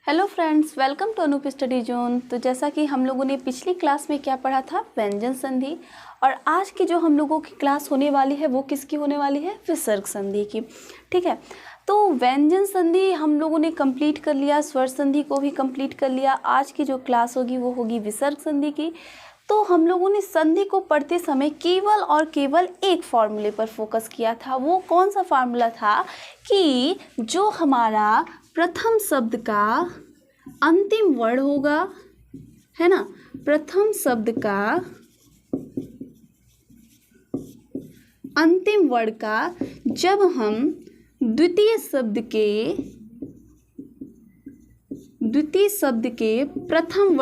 Hello friends, welcome to Anoop study zone. तो जैसा कि हम लोगों ने पिछली क्लास में क्या पढ़ा था, व्यंजन संधि, और आज की जो हम लोगों की क्लास होने वाली है वो किसकी होने वाली है, विसर्ग संधि की। ठीक है, तो व्यंजन संधि हम लोगों ने कंप्लीट कर लिया, स्वर संधि को भी कंप्लीट कर लिया। आज की जो क्लास होगी वो होगी विसर्ग संधि की। तो हम लोगों ने संधि को पढ़ते समय केवल और केवल एक फार्मूले पर फोकस किया था। वो कौन सा फार्मूला था कि जो हमारा प्रथम शब्द का अंतिम वर्ण होगा, है ना, प्रथम शब्द का अंतिम वर्ण का जब हम द्वितीय शब्द के प्रथम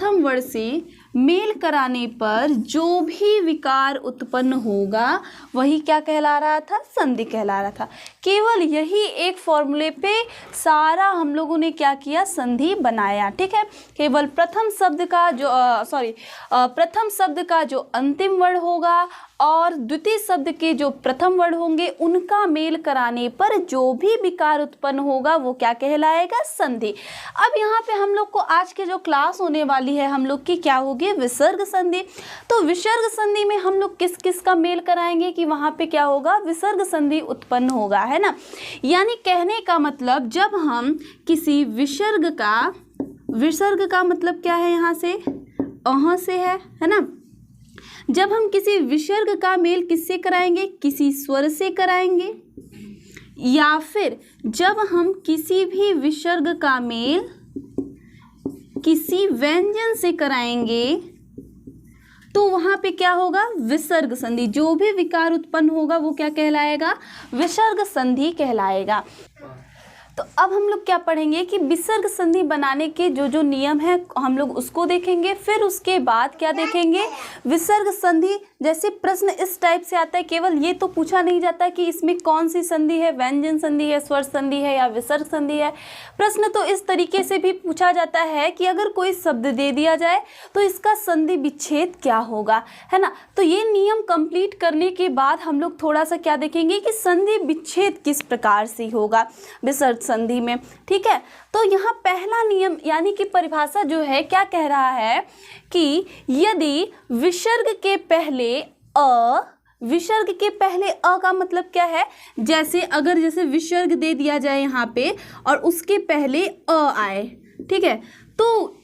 वर्ण से मेल कराने पर जो भी विकार उत्पन्न होगा वही क्या कहला रहा था, संधि कहला रहा था। केवल यही एक फॉर्मूले पे सारा हम लोगों ने क्या किया, संधि बनाया। ठीक है, केवल प्रथम शब्द का जो अंतिम वर्ण होगा और द्वितीय शब्द के जो प्रथम वर्ण होंगे उनका मेल कराने पर जो भी विकार उत्पन्न होगा वो क्या कहलाएगा, संधि। अब यहाँ पे हम लोग को आज के जो क्लास होने वाली है हम लोग की क्या होगी, विसर्ग संधि। तो विसर्ग संधि में हम लोग किस किस का मेल कराएंगे कि वहाँ पे क्या होगा, विसर्ग संधि उत्पन्न होगा, है ना। यानी कहने का मतलब जब हम किसी विसर्ग का मतलब क्या है, यहाँ से अह से है ना। जब हम किसी विसर्ग का मेल किससे कराएंगे, किसी स्वर से कराएंगे, या फिर जब हम किसी भी विसर्ग का मेल किसी व्यंजन से कराएंगे तो वहां पे क्या होगा, विसर्ग संधि। जो भी विकार उत्पन्न होगा वो क्या कहलाएगा, विसर्ग संधि कहलाएगा। तो अब हम लोग क्या पढ़ेंगे कि विसर्ग संधि बनाने के जो जो नियम है हम लोग उसको देखेंगे। फिर उसके बाद क्या देखेंगे, विसर्ग संधि जैसे प्रश्न इस टाइप से आता है, केवल ये तो पूछा नहीं जाता कि इसमें कौन सी संधि है, व्यंजन संधि है, स्वर संधि है या विसर्ग संधि है। प्रश्न तो इस तरीके से भी पूछा जाता है कि अगर कोई शब्द दे दिया जाए तो इसका संधि विच्छेद क्या होगा, है ना। तो ये नियम कंप्लीट करने के बाद हम लोग थोड़ा सा क्या देखेंगे कि संधि विच्छेद किस प्रकार से होगा विसर्ग संधि में। ठीक है, तो यहाँ पहला नियम यानी कि परिभाषा जो है क्या कह रहा है कि यदि विसर्ग के पहले अ का मतलब क्या है, जैसे विसर्ग दे दिया जाए यहाँ पे और उसके पहले अ आए, ठीक है, तो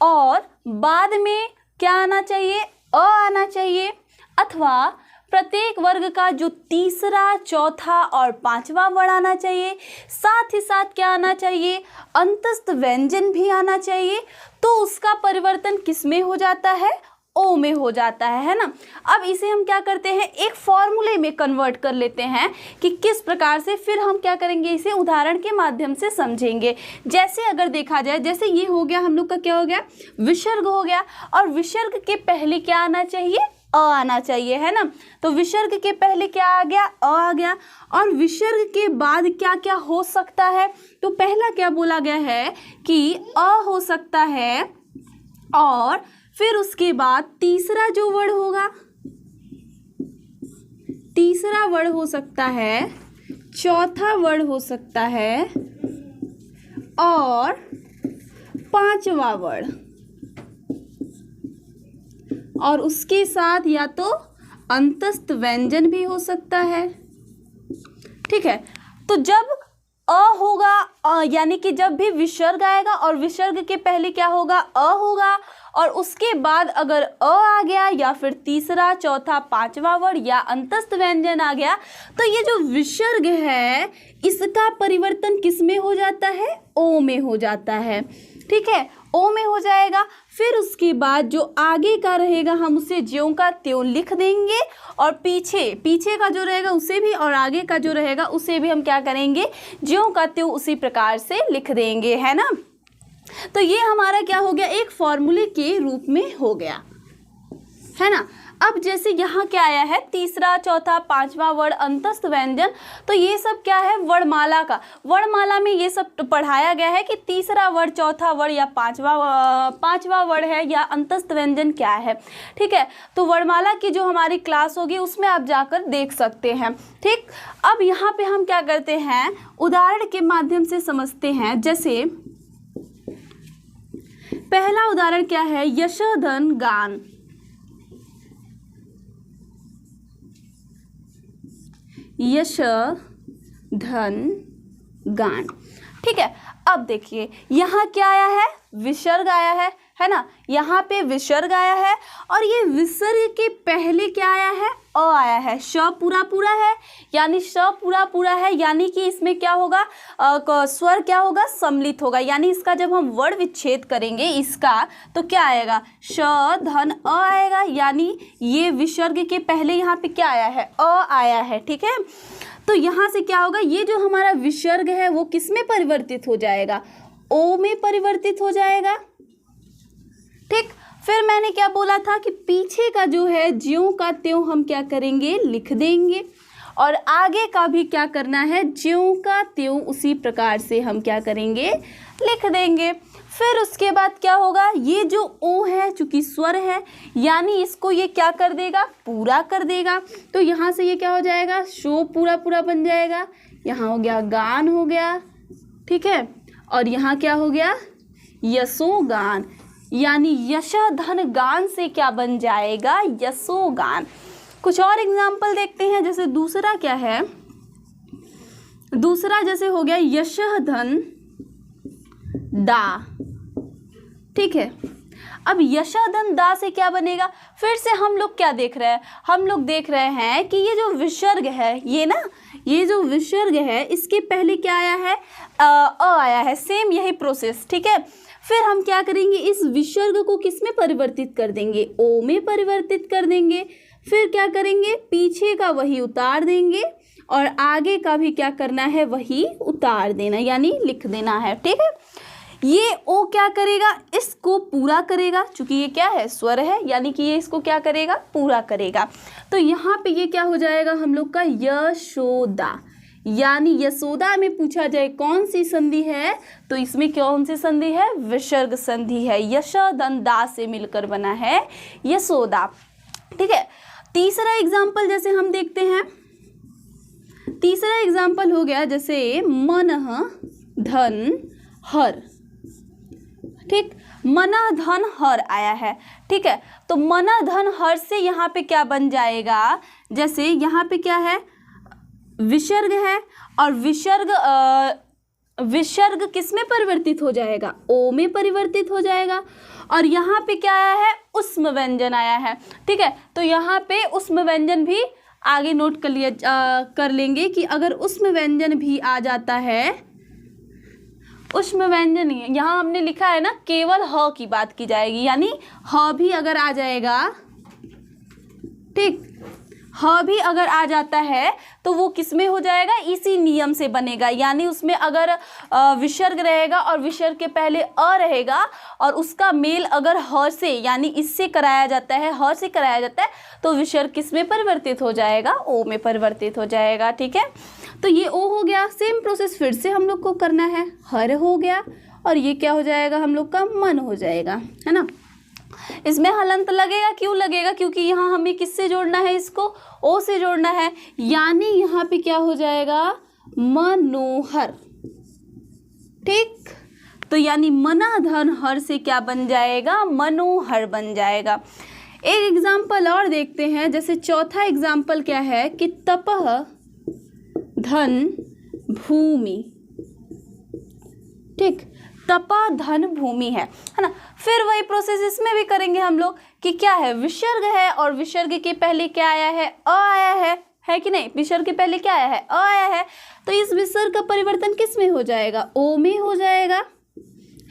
और बाद में क्या आना चाहिए, अ आना चाहिए, अथवा प्रत्येक वर्ग का जो तीसरा, चौथा और पांचवा वर्ण आना चाहिए। साथ ही साथ क्या आना चाहिए, अंतस्थ व्यंजन भी आना चाहिए। तो उसका परिवर्तन किस में हो जाता है, ओ में हो जाता है ना। अब इसे हम क्या करते हैं, एक फॉर्मूले में कन्वर्ट कर लेते हैं कि किस प्रकार से, फिर हम क्या करेंगे, इसे उदाहरण के माध्यम से समझेंगे। जैसे अगर देखा जाए, जैसे ये हो गया हम लोग का, क्या हो गया, विसर्ग हो गया, और विसर्ग के पहले क्या आना चाहिए, अ आना चाहिए, है ना। तो विसर्ग के पहले क्या आ गया, अ आ गया। और विसर्ग के बाद क्या क्या हो सकता है, तो पहला क्या बोला गया है कि अ हो सकता है, और फिर उसके बाद तीसरा जो वर्ण होगा, तीसरा वर्ण हो सकता है, चौथा वर्ण हो सकता है, और पांचवा वर्ण, और उसके साथ या तो अंतस्थ व्यंजन भी हो सकता है। ठीक है, तो जब अ होगा, यानी कि जब भी विसर्ग आएगा और विसर्ग के पहले क्या होगा, अ होगा, और उसके बाद अगर अ आ गया या फिर तीसरा, चौथा, पांचवा वर्ण या अंतस्थ व्यंजन आ गया, तो ये जो विसर्ग है इसका परिवर्तन किस में हो जाता है, ओ में हो जाता है। ठीक है, ओ में हो जाएगा। फिर उसके बाद जो आगे का रहेगा हम उसे ज्यों का त्यों लिख देंगे, और पीछे का जो रहेगा उसे भी, और आगे का जो रहेगा उसे भी हम क्या करेंगे, ज्यों का त्यों उसी प्रकार से लिख देंगे, है ना। तो ये हमारा क्या हो गया, एक फॉर्मूले के रूप में हो गया, है ना। अब जैसे यहाँ क्या आया है, तीसरा, चौथा, पांचवा वर्ण, अंतस्थ व्यंजन, तो ये सब क्या है, वर्णमाला का। वर्णमाला में ये सब पढ़ाया गया है कि तीसरा वर्ण, चौथा वर्ण या पांचवा वर्ण है या अंतस्थ व्यंजन क्या है। ठीक है, तो वर्णमाला की जो हमारी क्लास होगी उसमें आप जाकर देख सकते हैं। ठीक, अब यहाँ पे हम क्या करते हैं, उदाहरण के माध्यम से समझते हैं। जैसे पहला उदाहरण क्या है, यशोधन गान। यशोधन गान। ठीक है, अब देखिए यहाँ क्या आया है, विसर्ग आया है ना, यहाँ पे विसर्ग आया है और ये विसर्ग के पहले क्या आया है, अ आया है। श पूरा पूरा है, यानी श पूरा पूरा है, यानी कि इसमें क्या होगा, स्वर क्या होगा, सम्मिलित होगा। यानी इसका जब हम वर्ण विच्छेद करेंगे इसका, तो क्या आएगा, श धन अ आएगा। यानी ये विसर्ग के पहले यहाँ पे क्या आया है, अ आया है। ठीक है, तो यहाँ से क्या होगा, ये जो हमारा विसर्ग है वो किस में परिवर्तित हो जाएगा, ओ में परिवर्तित हो जाएगा। ठीक, फिर मैंने क्या बोला था कि पीछे का जो है ज्यों का त्यों हम क्या करेंगे, लिख देंगे, और आगे का भी क्या करना है, ज्यों का त्यों उसी प्रकार से हम क्या करेंगे, लिख देंगे। फिर उसके बाद क्या होगा, ये जो ओ है चूंकि स्वर है, यानी इसको ये क्या कर देगा, पूरा कर देगा। तो यहाँ से ये क्या हो जाएगा, शो पूरा पूरा बन जाएगा। यहाँ हो गया गान हो गया। ठीक है, और यहाँ क्या हो गया, यशोगान, यानी यशोधन गान से क्या बन जाएगा, यशोगान। कुछ और एग्जाम्पल देखते हैं। जैसे दूसरा क्या है, दूसरा जैसे हो गया यशोधन दा। ठीक है, अब यशोधन दा से क्या बनेगा, फिर से हम लोग क्या देख रहे हैं, हम लोग देख रहे हैं कि ये जो विसर्ग है, ये ना, ये जो विसर्ग है इसके पहले क्या आया है, अ आया है। सेम यही प्रोसेस। ठीक है, फिर हम क्या करेंगे, इस विसर्ग को किस में परिवर्तित कर देंगे, ओ में परिवर्तित कर देंगे। फिर क्या करेंगे, पीछे का वही उतार देंगे और आगे का भी क्या करना है, वही उतार देना, यानी लिख देना है। ठीक है, ये ओ क्या करेगा, इसको पूरा करेगा, चूंकि ये क्या है, स्वर है, यानी कि ये इसको क्या करेगा, पूरा करेगा। तो यहाँ पे ये क्या हो जाएगा हम लोग का, यशोदा। यानी यशोदा में पूछा जाए कौन सी संधि है, तो इसमें कौन सी संधि है, विसर्ग संधि है। यशोधन दा से मिलकर बना है यशोदा। ठीक है, तीसरा एग्जाम्पल जैसे हम देखते हैं, तीसरा एग्जाम्पल हो गया जैसे मनः धन हर। ठीक, मना धन हर आया है। ठीक है, तो मना धन हर से यहाँ पे क्या बन जाएगा, जैसे यहाँ पे क्या है, विसर्ग है, और विसर्ग किस में परिवर्तित हो जाएगा, ओ में परिवर्तित हो जाएगा। और यहाँ पे क्या आया है, उष्म व्यंजन आया है। ठीक है, तो यहाँ पे उष्म व्यंजन भी आगे नोट कर लेंगे कि अगर उष्म व्यंजन भी आ जाता है, उष्म व्यंजन यहाँ हमने लिखा है ना, केवल ह की बात की जाएगी, यानी ह भी अगर आ जाएगा, ठीक, ह भी अगर आ जाता है तो वो किस में हो जाएगा, इसी नियम से बनेगा। यानी उसमें अगर विसर्ग रहेगा और विसर्ग के पहले अ रहेगा और उसका मेल अगर ह से, यानी इससे कराया जाता है, ह से कराया जाता है, तो विसर्ग किस में परिवर्तित हो जाएगा, ओ में परिवर्तित हो जाएगा। ठीक है, तो ये ओ हो गया। सेम प्रोसेस फिर से हम लोग को करना है, हर हो गया, और ये क्या हो जाएगा हम लोग का, मन हो जाएगा, है ना। इसमें हलंत लगेगा, क्यों लगेगा, क्योंकि यहाँ हमें किससे जोड़ना है, इसको ओ से जोड़ना है। यानी यहाँ पे क्या हो जाएगा, मनोहर। ठीक, तो यानी मना धन हर से क्या बन जाएगा, मनोहर बन जाएगा। एक एग्जाम्पल और देखते हैं। जैसे चौथा एग्जाम्पल क्या है कि तपह धन भूमि। ठीक, तपा धन भूमि है ना। फिर वही प्रोसेस इसमें भी करेंगे हम लोग कि क्या है, विसर्ग है और विसर्ग के पहले क्या आया है, अ आया है कि नहीं, विसर्ग के पहले क्या आया है, अ आया है। तो इस विसर्ग का परिवर्तन किस में हो जाएगा, ओ में हो जाएगा,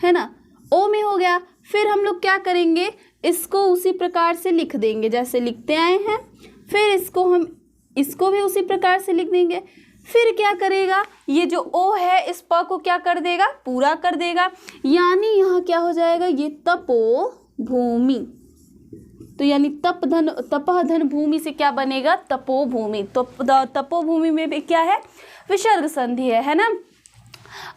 है ना, ओ में हो गया। फिर हम लोग क्या करेंगे, इसको उसी प्रकार से लिख देंगे जैसे लिखते आए हैं। फिर इसको भी उसी प्रकार से लिख देंगे। फिर क्या करेगा, ये जो ओ है इस प को क्या कर देगा, पूरा कर देगा। यानी यहाँ क्या हो जाएगा, ये तपो भूमि। तो यानी तपः धन भूमि से क्या बनेगा, तपोभूमि। तो तपोभूमि में भी क्या है, विसर्ग संधि है ना।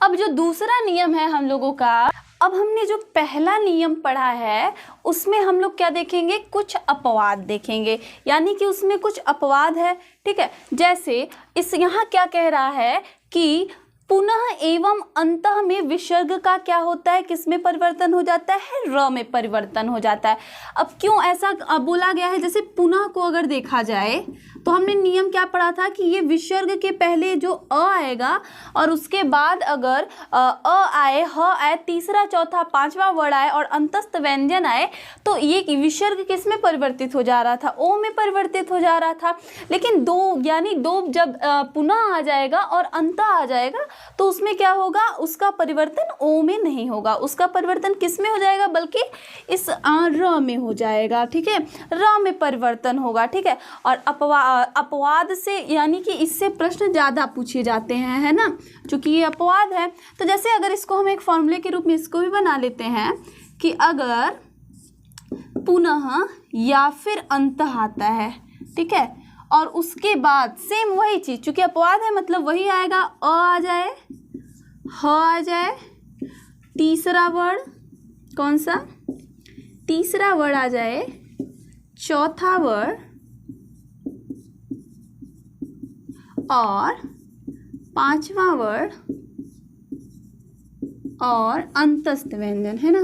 अब जो दूसरा नियम है हम लोगों का, अब हमने जो पहला नियम पढ़ा है उसमें हम लोग क्या देखेंगे, कुछ अपवाद देखेंगे, यानी कि उसमें कुछ अपवाद है, ठीक है। जैसे इस यहाँ क्या कह रहा है कि पुनः एवं अंतः में विसर्ग का क्या होता है, किसमें परिवर्तन हो जाता है, र में परिवर्तन हो जाता है। अब क्यों ऐसा बोला गया है, जैसे पुनः को अगर देखा जाए तो हमने नियम क्या पढ़ा था कि ये विसर्ग के पहले जो अ आएगा और उसके बाद अगर अ आए, ह आए, तीसरा चौथा पांचवा वर्ड आए और अंतस्थ व्यंजन आए तो ये विसर्ग किस में परिवर्तित हो जा रहा था, ओ में परिवर्तित हो जा रहा था। लेकिन दो यानी दो जब पुनः आ जाएगा और अंत आ जाएगा तो उसमें क्या होगा, उसका परिवर्तन ओ में नहीं होगा, उसका परिवर्तन किस में हो जाएगा, बल्कि इस र में हो जाएगा, ठीक है, र में परिवर्तन होगा, ठीक है। और अपवाद से यानी कि इससे प्रश्न ज़्यादा पूछे जाते हैं, है ना, क्योंकि ये अपवाद है। तो जैसे अगर इसको हम एक फॉर्मूले के रूप में इसको भी बना लेते हैं कि अगर पुनः या फिर अंतः आता है, ठीक है, और उसके बाद सेम वही चीज़, चूँकि अपवाद है मतलब वही आएगा, अ आ जाए, ह आ जाए, तीसरा वर्ड कौन सा, तीसरा वर्ड आ जाए, चौथा वर्ड और पांचवा वर्ड और अंतस्थ व्यंजन, है ना,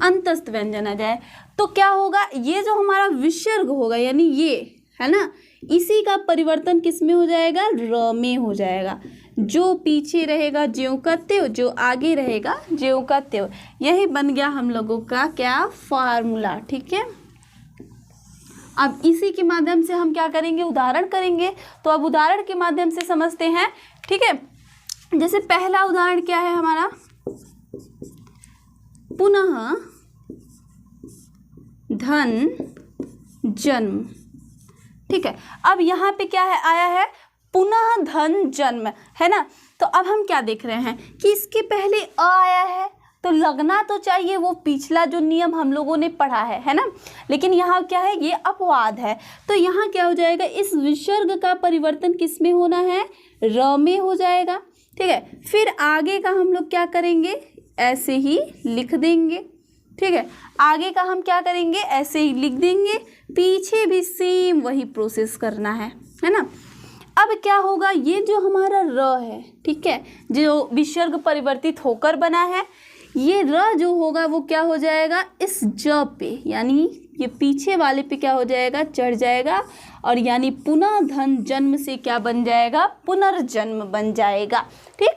अंतस्थ व्यंजन आ जाए, तो क्या होगा, ये जो हमारा विसर्ग होगा यानी ये है ना, इसी का परिवर्तन किस में हो जाएगा, र में हो जाएगा। जो पीछे रहेगा ज्यों का त्यों, जो आगे रहेगा ज्यों का त्यों। यही बन गया हम लोगों का क्या, फार्मूला, ठीक है। अब इसी के माध्यम से हम क्या करेंगे, उदाहरण करेंगे। तो अब उदाहरण के माध्यम से समझते हैं, ठीक है। जैसे पहला उदाहरण क्या है हमारा, पुनः धन जन्म, ठीक है। अब यहाँ पे क्या है आया है, पुनः धन जन्म, है ना। तो अब हम क्या देख रहे हैं कि इसके पहले अ आया है तो लगना तो चाहिए वो पिछला जो नियम हम लोगों ने पढ़ा है ना, लेकिन यहाँ क्या है, ये अपवाद है। तो यहाँ क्या हो जाएगा, इस विसर्ग का परिवर्तन किस में होना है, र में हो जाएगा, ठीक है। फिर आगे का हम लोग क्या करेंगे, ऐसे ही लिख देंगे, ठीक है। आगे का हम क्या करेंगे, ऐसे ही लिख देंगे, पीछे भी सेम वही प्रोसेस करना है ना। अब क्या होगा, ये जो हमारा र है, ठीक है, जो विसर्ग परिवर्तित होकर बना है, ये र जो होगा वो क्या हो जाएगा, इस ज पे यानी ये पीछे वाले पे क्या हो जाएगा, चढ़ जाएगा, और यानी पुनः धन जन्म से क्या बन जाएगा, पुनर्जन्म बन जाएगा, ठीक।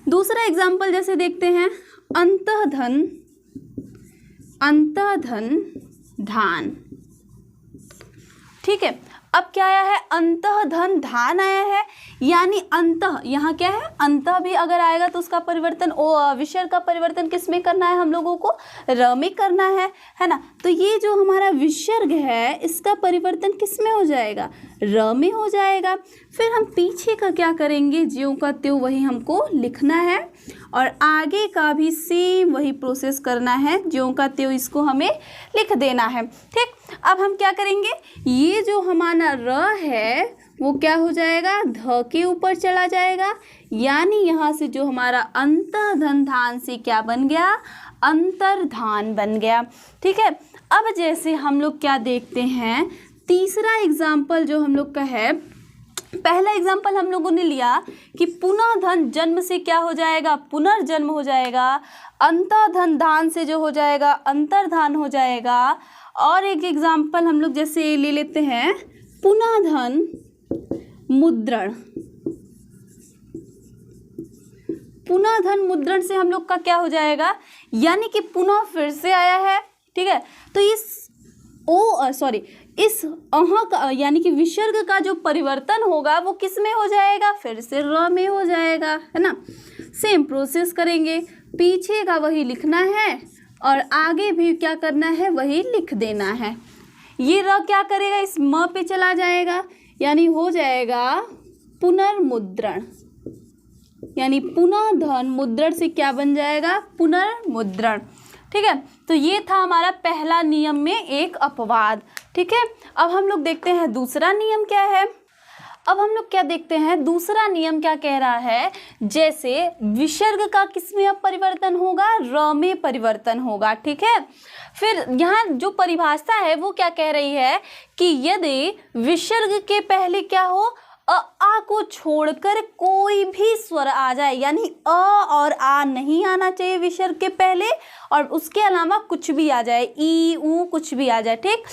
दूसरा एग्जाम्पल जैसे देखते हैं, अंतः धन धान, ठीक है। अब क्या आया है, अंतः धन धान आया है, यानी अंतः यहाँ क्या है, अंतः भी अगर आएगा तो उसका परिवर्तन विसर्ग का परिवर्तन किस में करना है, हम लोगों को र में करना है ना। तो ये जो हमारा विसर्ग है इसका परिवर्तन किस में हो जाएगा, र में हो जाएगा। फिर हम पीछे का क्या करेंगे, ज्यों का त्यों वही हमको लिखना है, और आगे का भी सेम वही प्रोसेस करना है, ज्यों का त्यों इसको हमें लिख देना है, ठीक। अब हम क्या करेंगे, ये जो हमारा र है वो क्या हो जाएगा, ध के ऊपर चला जाएगा, यानी यहाँ से जो हमारा अंतः धन धान से क्या बन गया, अंतर्धान बन गया, ठीक है। अब जैसे हम लोग क्या देखते हैं, तीसरा एग्जाम्पल जो हम लोग का है, पहला एग्जाम्पल हम लोगों ने लिया कि पुनः धन जन्म से क्या हो जाएगा, पुनर्जन्म हो जाएगा, अंतः धन धान से जो हो जाएगा अंतर्धान हो जाएगा। और एक एग्जाम्पल हम लोग जैसे ले लेते हैं, पुनः धन मुद्रण, पुनः धन मुद्रण से हम लोग का क्या हो जाएगा, यानी कि पुनः फिर से आया है, ठीक है। तो इस अह का यानी कि विसर्ग का जो परिवर्तन होगा वो किस में हो जाएगा, फिर से र में हो जाएगा, है ना। सेम प्रोसेस करेंगे, पीछे का वही लिखना है और आगे भी क्या करना है, वही लिख देना है। ये र क्या करेगा, इस म पे चला जाएगा, यानी हो जाएगा पुनर्मुद्रण, यानी पुनः धन मुद्रण से क्या बन जाएगा, पुनर्मुद्रण। ठीक है, तो ये था हमारा पहला नियम में एक अपवाद। ठीक है, अब हम लोग देखते हैं दूसरा नियम क्या है। अब हम लोग क्या देखते हैं, दूसरा नियम क्या कह रहा है, जैसे विसर्ग का किस में अब परिवर्तन होगा, र में परिवर्तन होगा। ठीक है, फिर यहाँ जो परिभाषा है वो क्या कह रही है कि यदि विसर्ग के पहले क्या हो, आ को छोड़कर कोई भी स्वर आ जाए, यानी अ और आ नहीं आना चाहिए विसर्ग के पहले, और उसके अलावा कुछ भी आ जाए, ई ऊ कुछ भी आ जाए। ठीक,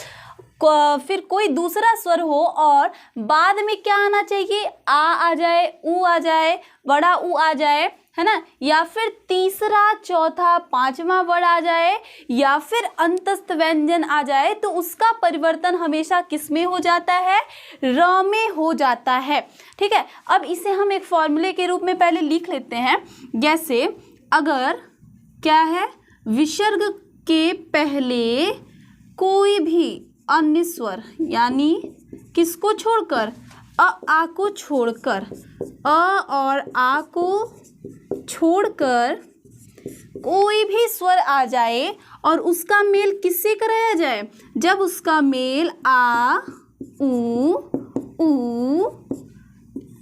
फिर कोई दूसरा स्वर हो और बाद में क्या आना चाहिए, आ जाए, ऊ आ जाए, बड़ा ऊ आ जाए, है ना, या फिर तीसरा चौथा पांचवा वर्ड आ जाए, या फिर अंतस्थ व्यंजन आ जाए, तो उसका परिवर्तन हमेशा किस में हो जाता है, र में हो जाता है। ठीक है, अब इसे हम एक फॉर्मूले के रूप में पहले लिख लेते हैं। जैसे अगर क्या है, विसर्ग के पहले कोई भी अन्य स्वर, यानी किसको छोड़कर, आ को छोड़कर, अ और आ को छोड़कर कोई भी स्वर आ जाए और उसका मेल किससे कराया जाए, जब उसका मेल आ ऊ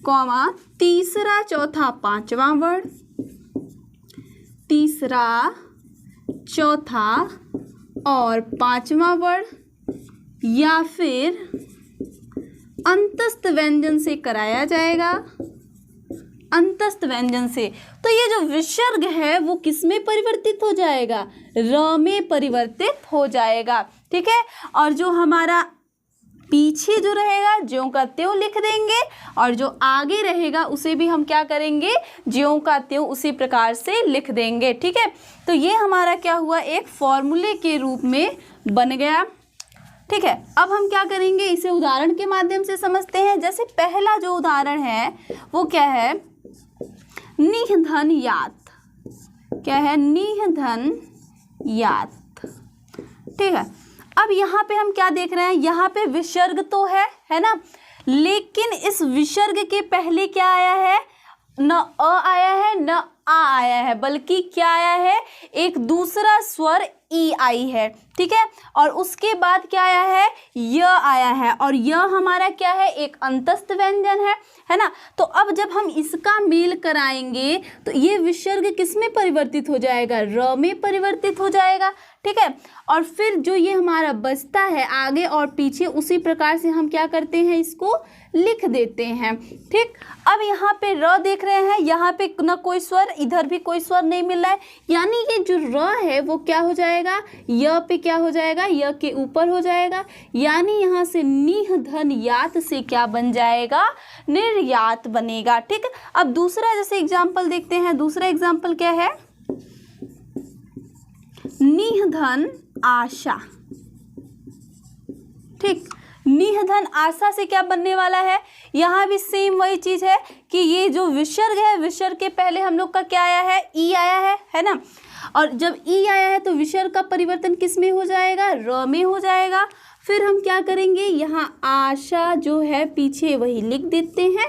कॉमा तीसरा चौथा पांचवा वर्ड, तीसरा चौथा और पांचवा वर्ड, या फिर अंतस्थ व्यंजन से कराया जाएगा, अंतस्थ व्यंजन से। तो ये जो विसर्ग है वो किस में परिवर्तित हो जाएगा, र में परिवर्तित हो जाएगा। ठीक है, और जो हमारा पीछे जो रहेगा ज्यों का त्यों लिख देंगे, और जो आगे रहेगा उसे भी हम क्या करेंगे, ज्यों का त्यों उसी प्रकार से लिख देंगे। ठीक है, तो ये हमारा क्या हुआ, एक फॉर्मूले के रूप में बन गया। ठीक है, अब हम क्या करेंगे, इसे उदाहरण के माध्यम से समझते हैं। जैसे पहला जो उदाहरण है वो क्या है, निह धन यात, क्या है, निह धन यात। ठीक है, अब यहाँ पे हम क्या देख रहे हैं, यहाँ पे विसर्ग तो है ना, लेकिन इस विसर्ग के पहले क्या आया है, न अ आया है न आ आया है, बल्कि क्या आया है, एक दूसरा स्वर ई आई है। ठीक है, और उसके बाद क्या आया है, य आया है, और य हमारा क्या है, एक अंतस्थ व्यंजन है ना। तो अब जब हम इसका मेल कराएंगे तो ये विसर्ग किस में परिवर्तित हो जाएगा, र में परिवर्तित हो जाएगा। ठीक है, और फिर जो ये हमारा बचता है आगे और पीछे, उसी प्रकार से हम क्या करते हैं, इसको लिख देते हैं। ठीक, अब यहाँ पे र देख रहे हैं, यहाँ पे न कोई स्वर, इधर भी कोई स्वर नहीं मिल रहा है, यानी ये जो र है वो क्या हो जाएगा, य पे क्या हो जाएगा, य के ऊपर हो जाएगा, यानी यहाँ से निह धन यात से क्या बन जाएगा, निर्यात बनेगा। ठीक, अब दूसरा जैसे एग्जाम्पल देखते हैं। दूसरा एग्जाम्पल क्या है, निह धन आशा। ठीक, निह धन आशा से क्या बनने वाला है, यहाँ भी सेम वही चीज है कि ये जो विसर्ग है, विसर्ग के पहले हम लोग का क्या आया है, ई आया है ना, और जब ई आया है तो विसर्ग का परिवर्तन किस में हो जाएगा, र में हो जाएगा। फिर हम क्या करेंगे, यहाँ आशा जो है पीछे वही लिख देते हैं,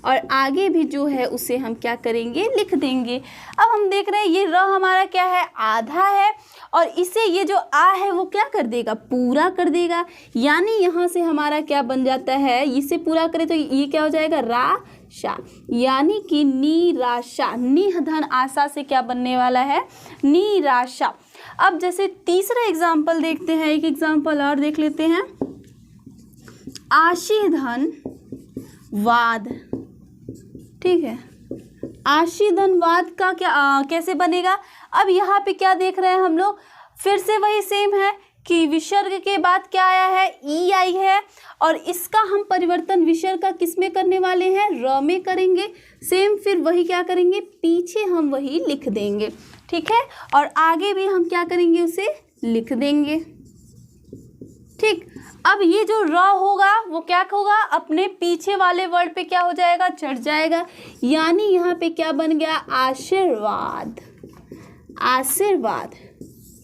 और आगे भी जो है उसे हम क्या करेंगे, लिख देंगे। अब हम देख रहे हैं ये र हमारा क्या है, आधा है, और इसे ये जो आ है वो क्या कर देगा, पूरा कर देगा, यानी यहाँ से हमारा क्या बन जाता है, इसे पूरा करें तो ये क्या हो जाएगा, राशा, यानी कि निराशा। निह धन आशा से क्या बनने वाला है, निराशा। अब जैसे तीसरा एग्जाम्पल देखते हैं, एक एग्जाम्पल और देख लेते हैं, आशी धन वाद। ठीक है, आशी धन वाद का क्या कैसे बनेगा। अब यहाँ पे क्या देख रहे हैं हम लोग, फिर से वही सेम है कि विसर्ग के बाद क्या आया है, ई आई है, और इसका हम परिवर्तन विसर्ग का किस में करने वाले हैं, र में करेंगे। सेम फिर वही क्या करेंगे, पीछे हम वही लिख देंगे। ठीक है, और आगे भी हम क्या करेंगे, उसे लिख देंगे। ठीक, अब ये जो र होगा वो क्या होगा, अपने पीछे वाले वर्ड पे क्या हो जाएगा, चढ़ जाएगा, यानी यहाँ पे क्या बन गया, आशीर्वाद, आशीर्वाद।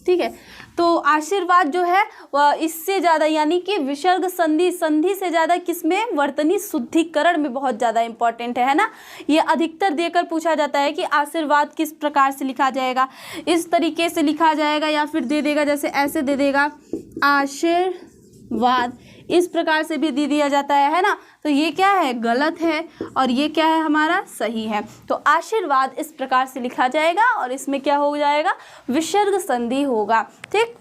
ठीक है, तो आशीर्वाद जो है वह इससे ज़्यादा यानी कि विसर्ग संधि से ज़्यादा किसमें, वर्तनी शुद्धिकरण में बहुत ज़्यादा इंपॉर्टेंट है ना। ये अधिकतर देकर पूछा जाता है कि आशीर्वाद किस प्रकार से लिखा जाएगा, इस तरीके से लिखा जाएगा या फिर दे देगा जैसे ऐसे दे देगा आशीर्वाद, इस प्रकार से भी दे दिया जाता है ना। तो ये क्या है, गलत है, और ये क्या है हमारा, सही है। तो आशीर्वाद इस प्रकार से लिखा जाएगा और इसमें क्या हो जाएगा, विसर्ग संधि होगा। ठीक,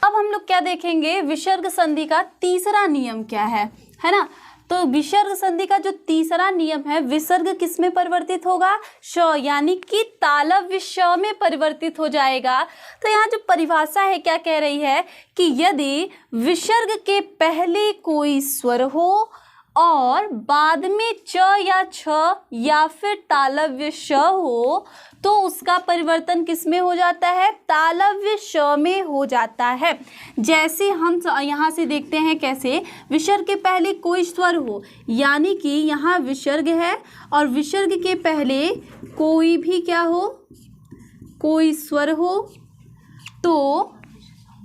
अब हम लोग क्या देखेंगे, विसर्ग संधि का तीसरा नियम क्या है ना। तो विसर्ग संधि का जो तीसरा नियम है, विसर्ग किस में परिवर्तित होगा, श, यानी कि तालव्य श में परिवर्तित हो जाएगा। तो यहाँ जो परिभाषा है क्या कह रही है कि यदि विसर्ग के पहले कोई स्वर हो और बाद में च या छ या फिर तालव्य श हो तो उसका परिवर्तन किस में हो जाता है, तालव्य श में हो जाता है। जैसे हम यहाँ से देखते हैं कैसे, विसर्ग के पहले कोई स्वर हो, यानी कि यहाँ विसर्ग है और विसर्ग के पहले कोई भी क्या हो, कोई स्वर हो, तो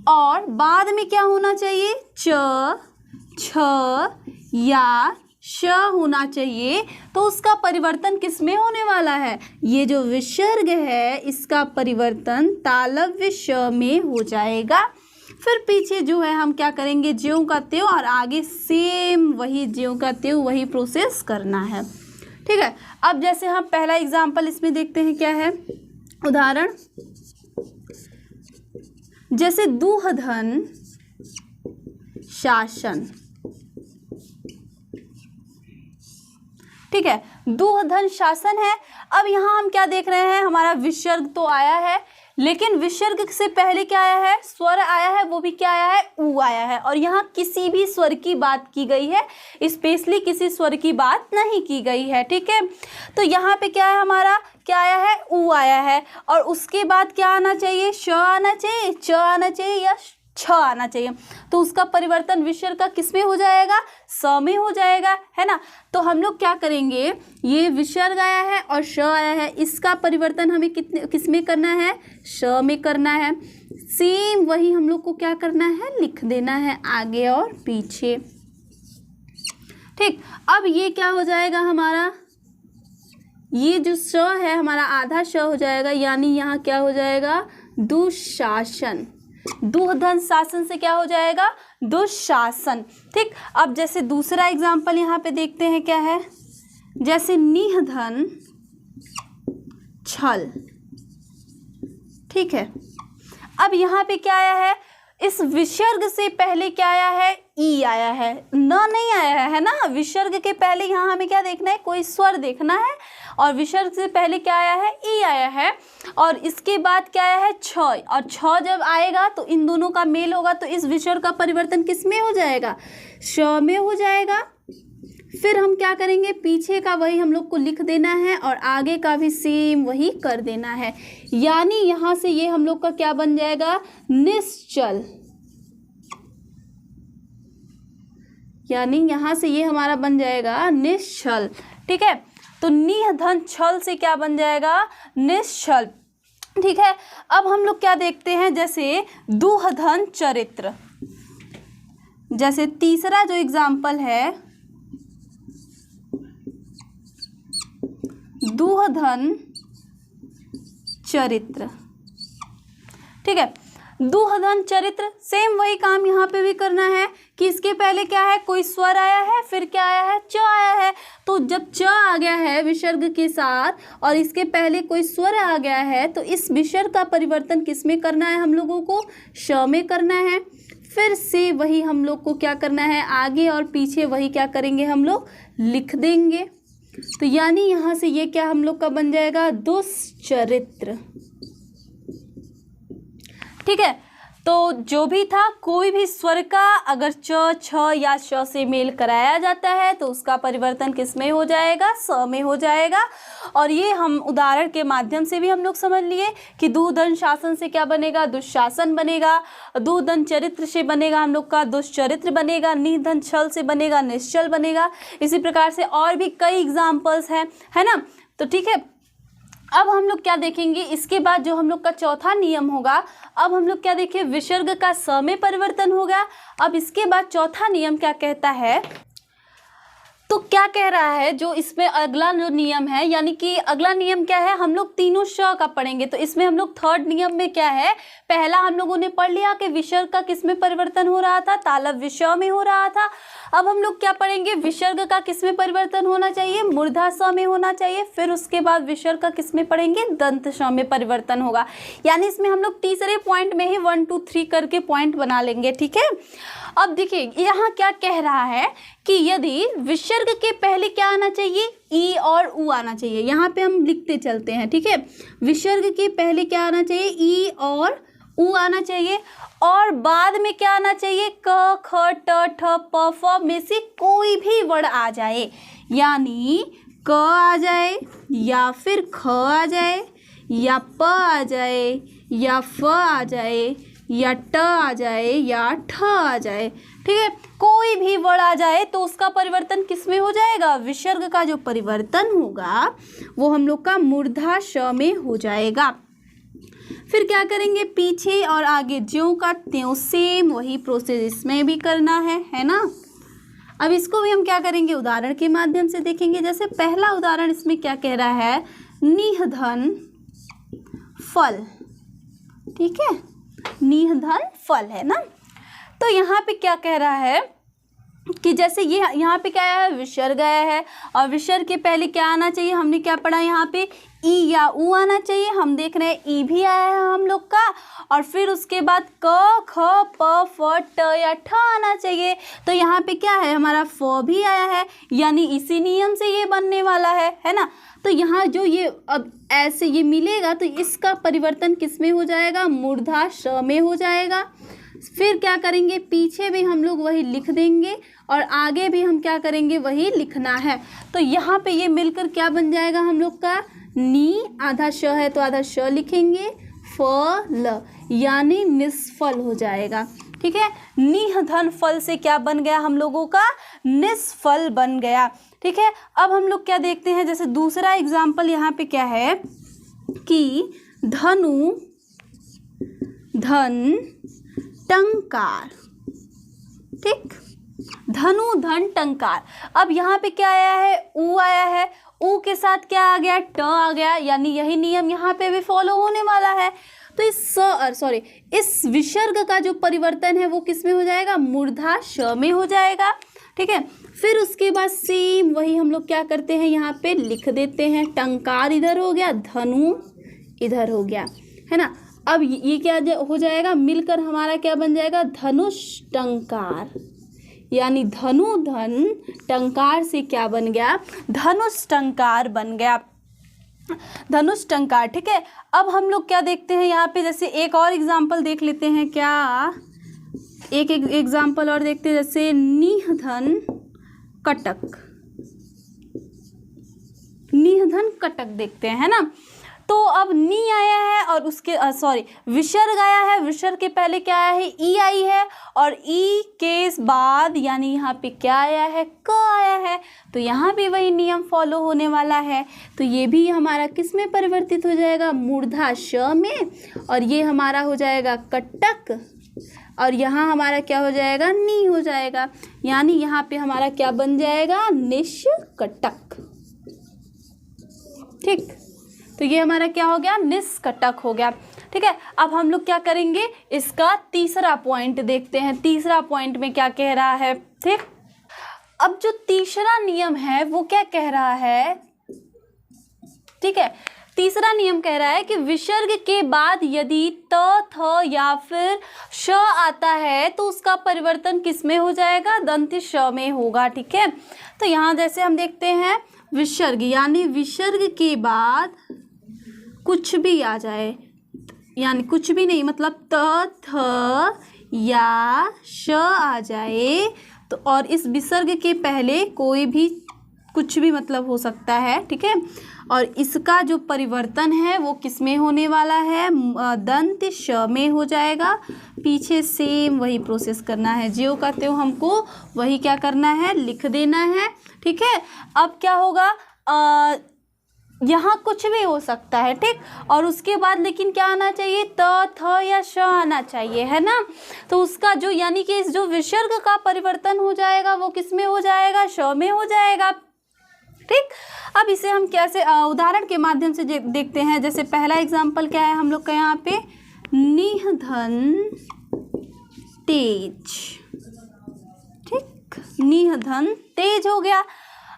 और बाद में क्या होना चाहिए, च, छ या श होना चाहिए। तो उसका परिवर्तन किस में होने वाला है, ये जो विसर्ग है इसका परिवर्तन तालव्य श में हो जाएगा। फिर पीछे जो है हम क्या करेंगे, ज्यों का त्यों, और आगे सेम वही ज्यों का त्यों वही प्रोसेस करना है। ठीक है, अब जैसे हम पहला एग्जाम्पल इसमें देखते हैं क्या है, उदाहरण जैसे दूहधन शासन। ठीक है, दूहधन शासन है। अब यहाँ हम क्या देख रहे हैं, हमारा विसर्ग तो आया है, लेकिन विसर्ग से पहले क्या आया है, स्वर आया है, वो भी क्या आया है, ऊ आया है। और यहाँ किसी भी स्वर की बात की गई है, स्पेशली किसी स्वर की बात नहीं की गई है। ठीक है, तो यहाँ पे क्या है, हमारा क्या आया है, ऊ आया है, और उसके बाद क्या आना चाहिए, श आना चाहिए, च आना चाहिए या छ आना चाहिए। तो उसका परिवर्तन विसर्ग का किस में हो जाएगा, स में हो जाएगा, है ना। तो हम लोग क्या करेंगे, ये विसर्ग आया है और श आया है, इसका परिवर्तन हमें किस में करना है, श में करना है। सेम वही हम लोग को क्या करना है, लिख देना है आगे और पीछे। ठीक, अब ये क्या हो जाएगा हमारा, ये जो श है हमारा आधा श हो जाएगा, यानी यहाँ क्या हो जाएगा, दुशासन। दूहधन शासन से क्या हो जाएगा, दुशासन। ठीक, अब जैसे दूसरा एग्जाम्पल यहाँ पे देखते हैं क्या है, जैसे निहधन छल। ठीक है, अब यहाँ पे क्या आया है, इस विसर्ग से पहले क्या आया है, ई आया है, न नहीं आया है ना। विसर्ग के पहले यहाँ हमें क्या देखना है, कोई स्वर देखना है, और विसर्ग से पहले क्या आया है, ई आया है, और इसके बाद क्या आया है, छ, और छ जब आएगा तो इन दोनों का मेल होगा, तो इस विसर्ग का परिवर्तन किस में हो जाएगा, श में हो जाएगा। फिर हम क्या करेंगे, पीछे का वही हम लोग को लिख देना है और आगे का भी सेम वही कर देना है, यानी यहाँ से ये हम लोग का क्या बन जाएगा, निश्चल। यानी यहाँ से ये हमारा बन जाएगा निश्चल। ठीक है, तो निहधन छल से क्या बन जाएगा, निश्चल। ठीक है, अब हम लोग क्या देखते हैं, जैसे दूहधन चरित्र। जैसे तीसरा जो एग्जाम्पल है, दूहधन चरित्र। ठीक है, दूहधन चरित्र, सेम वही काम यहाँ पे भी करना है कि इसके पहले क्या है, कोई स्वर आया है, फिर क्या आया है, च आया है। तो जब च आ गया है विसर्ग के साथ और इसके पहले कोई स्वर आ गया है, तो इस विसर्ग का परिवर्तन किस में करना है, हम लोगों को श में करना है। फिर से वही हम लोग को क्या करना है, आगे और पीछे वही क्या करेंगे, हम लोग लिख देंगे। तो यानी यहाँ से ये क्या हम लोग का बन जाएगा, दुश्चरित्र। ठीक है, तो जो भी था, कोई भी स्वर का अगर च, छ या श से मेल कराया जाता है तो उसका परिवर्तन किस में हो जाएगा, स में हो जाएगा। और ये हम उदाहरण के माध्यम से भी हम लोग समझ लिए कि दूहधन शासन से क्या बनेगा, दुशासन बनेगा। दूहधन चरित्र से बनेगा हम लोग का दुश्चरित्र बनेगा। निधन छल से बनेगा निश्चल बनेगा। इसी प्रकार से और भी कई एग्जाम्पल्स हैं, है ना। तो ठीक है, अब हम लोग क्या देखेंगे, इसके बाद जो हम लोग का चौथा नियम होगा, अब हम लोग क्या देखें, विसर्ग का स में परिवर्तन हो गया। अब इसके बाद चौथा नियम क्या कहता है, तो क्या कह रहा है, जो इसमें अगला जो नियम है, यानी कि अगला नियम क्या है, हम लोग तीनों श का पढ़ेंगे। तो इसमें हम लोग थर्ड नियम में क्या है, पहला हम लोगों ने पढ़ लिया कि विसर्ग का किस में परिवर्तन हो रहा था, तालव्य विष में हो रहा था। अब हम लोग क्या पढ़ेंगे, विसर्ग का किस में परिवर्तन होना चाहिए, मूर्धा स में होना चाहिए। फिर उसके बाद विसर्ग का किस में पढ़ेंगे, दंत श में परिवर्तन होगा। यानी इसमें हम लोग तीसरे पॉइंट में ही 1 2 3 करके पॉइंट बना लेंगे, ठीक है। अब देखिए यहाँ क्या कह रहा है कि यदि विसर्ग के पहले क्या आना चाहिए, ई और उ आना चाहिए। यहाँ पे हम लिखते चलते हैं, ठीक है। विसर्ग के पहले क्या आना चाहिए, ई और उ आना चाहिए, और बाद में क्या आना चाहिए, क ख ट ठ प फ में से कोई भी वर्ण आ जाए। यानी क आ जाए, या फिर ख आ जाए, या प आ जाए, या फ आ जाए, या ट आ जाए, या ठ आ जाए, ठीक है। कोई भी वर्ण आ जाए तो उसका परिवर्तन किस में हो जाएगा, विसर्ग का जो परिवर्तन होगा वो हम लोग का मूर्धा श में हो जाएगा। फिर क्या करेंगे, पीछे और आगे ज्यों का त्यों सेम वही प्रोसेस इसमें भी करना है ना। अब इसको भी हम क्या करेंगे, उदाहरण के माध्यम से देखेंगे। जैसे पहला उदाहरण इसमें क्या कह रहा है, निह धन फल, ठीक है, निह धन फल है ना। तो यहाँ पे क्या कह रहा है कि जैसे ये यहाँ पे क्या है, विसर्ग आया है, और विसर्ग के पहले क्या आना चाहिए, हमने क्या पढ़ा यहाँ पे, ई या उ आना चाहिए। हम देख रहे हैं ई भी आया है हम लोग का, और फिर उसके बाद क ख प फ ट या ठ आना चाहिए। तो यहाँ पे क्या है, हमारा फ भी आया है, यानी इसी नियम से ये बनने वाला है ना। तो यहाँ जो ये अब ऐसे ये मिलेगा तो इसका परिवर्तन किस में हो जाएगा, मूर्धा श में हो जाएगा। फिर क्या करेंगे, पीछे भी हम लोग वही लिख देंगे और आगे भी हम क्या करेंगे, वही लिखना है। तो यहाँ पे ये मिलकर क्या बन जाएगा हम लोग का, नी आधा श है तो आधा श लिखेंगे, फल यानी निष्फल हो जाएगा, ठीक है। निह धन फल से क्या बन गया हम लोगों का, निष्फल बन गया, ठीक है। अब हम लोग क्या देखते हैं, जैसे दूसरा एग्जाम्पल यहाँ पे क्या है कि धनु धन टंकार, ठीक, धनु धन टंकार। अब यहाँ पे क्या आया है, उ आया है, उ के साथ क्या आ गया, ट आ गया, यानी यही नियम यहाँ पे भी फॉलो होने वाला है। तो इस विसर्ग का जो परिवर्तन है वो किस में हो जाएगा, मूर्धा श में हो जाएगा, ठीक है। फिर उसके बाद सेम वही हम लोग क्या करते हैं, यहाँ पे लिख देते हैं, टंकार इधर हो गया, धनु इधर हो गया, है ना। अब ये क्या हो जाएगा, मिलकर हमारा क्या बन जाएगा, धनुष टंकार, यानी धनु धन टंकार से क्या बन गया, धनुष टंकार बन गया, धनुष टंकार, ठीक है। अब हम लोग क्या देखते हैं यहाँ पे, जैसे एक और एग्जाम्पल देख लेते हैं, क्या एक एग्जाम्पल और देखते हैं, जैसे निह धन कटक, निह धन कटक देखते हैं, है ना। तो अब नी आया है और उसके विसर्ग आया है, विसर्ग के पहले क्या आया है, ई आई है, और ई के बाद यानी यहाँ पे क्या आया है, क आया है। तो यहाँ भी वही नियम फॉलो होने वाला है। तो ये भी हमारा किस में परिवर्तित हो जाएगा, मूर्धा श में, और ये हमारा हो जाएगा कटक, और यहाँ हमारा क्या हो जाएगा, नी हो जाएगा, यानी यहाँ पे हमारा क्या बन जाएगा, निष्कटक, ठीक। तो ये हमारा क्या हो गया, निष्कटक हो गया, ठीक है। अब हम लोग क्या करेंगे, इसका तीसरा पॉइंट देखते हैं। तीसरा पॉइंट में क्या कह रहा है, ठीक। अब जो तीसरा नियम है वो क्या कह रहा है, ठीक है। तीसरा नियम कह रहा है कि विसर्ग के बाद यदि त थ या फिर श आता है तो उसका परिवर्तन किस में हो जाएगा, दंत श में होगा, ठीक है। तो यहाँ जैसे हम देखते हैं, विसर्ग यानी विसर्ग के बाद कुछ भी आ जाए, यानी कुछ भी नहीं, मतलब त थ या श आ जाए तो, और इस विसर्ग के पहले कोई भी कुछ भी मतलब हो सकता है, ठीक है। और इसका जो परिवर्तन है वो किस में होने वाला है, दंत श में हो जाएगा। पीछे सेम वही प्रोसेस करना है, ज्यों का त्यों हमको वही क्या करना है, लिख देना है, ठीक है। अब क्या होगा, यहाँ कुछ भी हो सकता है, ठीक। और उसके बाद लेकिन क्या आना चाहिए, त, थ या श आना चाहिए, है ना। तो उसका जो यानी कि इस जो विसर्ग का परिवर्तन हो जाएगा वो किस में हो जाएगा, श में हो जाएगा, ठीक। अब इसे हम कैसे उदाहरण के माध्यम से देखते हैं। जैसे पहला एग्जाम्पल क्या है हम लोग का यहाँ पे, निधन तेज, ठीक, निधन तेज हो गया।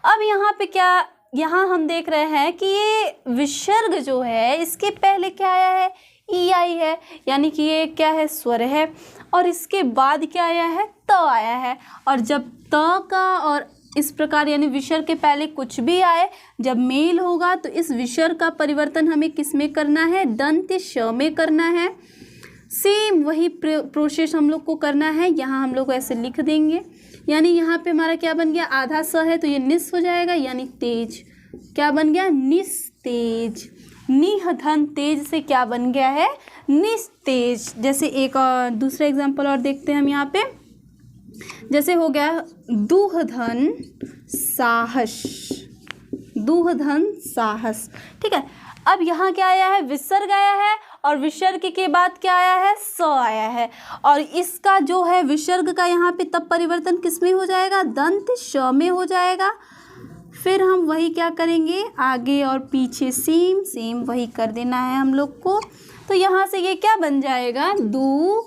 अब यहाँ पे क्या, यहाँ हम देख रहे हैं कि ये विसर्ग जो है इसके पहले क्या आया है, ई आई है, यानी कि ये क्या है, स्वर है। और इसके बाद क्या आया है, त आया है। और जब त का और इस प्रकार यानी विसर्ग के पहले कुछ भी आए, जब मेल होगा तो इस विसर्ग का परिवर्तन हमें किस में करना है, दंत श में करना है। सेम वही प्रोसेस हम लोग को करना है। यहाँ हम लोग ऐसे लिख देंगे, यानी यहाँ पे हमारा क्या बन गया, आधा स है तो ये निस हो जाएगा, यानी तेज। क्या बन गया, निस्तेज। निधन तेज से क्या बन गया है, निस्तेज। जैसे एक और दूसरा एग्जाम्पल और देखते हैं हम यहाँ पे। जैसे हो गया दुहधन साहस, दुहधन साहस, ठीक है। अब यहाँ क्या आया है, विसर्ग आया है और विसर्ग के बाद क्या आया है, स आया है। और इसका जो है विसर्ग का यहाँ पे तब परिवर्तन किस में हो जाएगा, दंत श में हो जाएगा। फिर हम वही क्या करेंगे, आगे और पीछे सेम सेम वही कर देना है हम लोग को। तो यहाँ से ये क्या बन जाएगा, दू